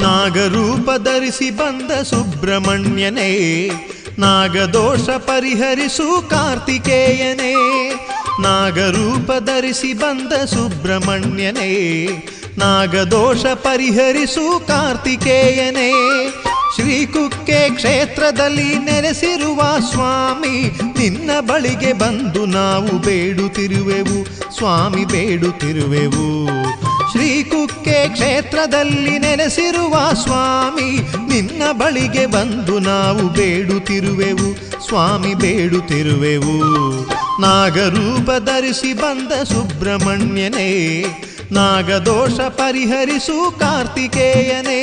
ನಾಗರೂಪ ಧರಿಸಿ ಬಂದ ಸುಬ್ರಹ್ಮಣ್ಯನೇ, ನಾಗದೋಷ ಪರಿಹರಿಸು ಕಾರ್ತಿಕೇಯನೇ. ನಾಗರೂಪ ಧರಿಸಿ ಬಂದ ಸುಬ್ರಹ್ಮಣ್ಯನೇ, ನಾಗದೋಷ ಪರಿಹರಿಸು ಕಾರ್ತಿಕೇಯನೇ. ಶ್ರೀಕುಕ್ಕೆ ಕ್ಷೇತ್ರದಲ್ಲಿ ನೆಲೆಸಿರುವ ಸ್ವಾಮಿ, ನಿನ್ನ ಬಳಿಗೆ ಬಂದು ನಾವು ಬೇಡುತ್ತಿರುವೆವು ಸ್ವಾಮಿ, ಬೇಡುತ್ತಿರುವೆವು. ಶ್ರೀಕುಕ್ಕೆ ಕ್ಷೇತ್ರದಲ್ಲಿ ನೆಲೆಸಿರುವ ಸ್ವಾಮಿ, ನಿನ್ನ ಬಳಿಗೆ ಬಂದು ನಾವು ಬೇಡುತ್ತಿರುವೆವು ಸ್ವಾಮಿ, ಬೇಡುತ್ತಿರುವೆವು. ನಾಗರೂಪ ಧರಿಸಿ ಬಂದ ಸುಬ್ರಹ್ಮಣ್ಯನೇ, ನಾಗದೋಷ ಪರಿಹರಿಸು ಕಾರ್ತಿಕೇಯನೇ.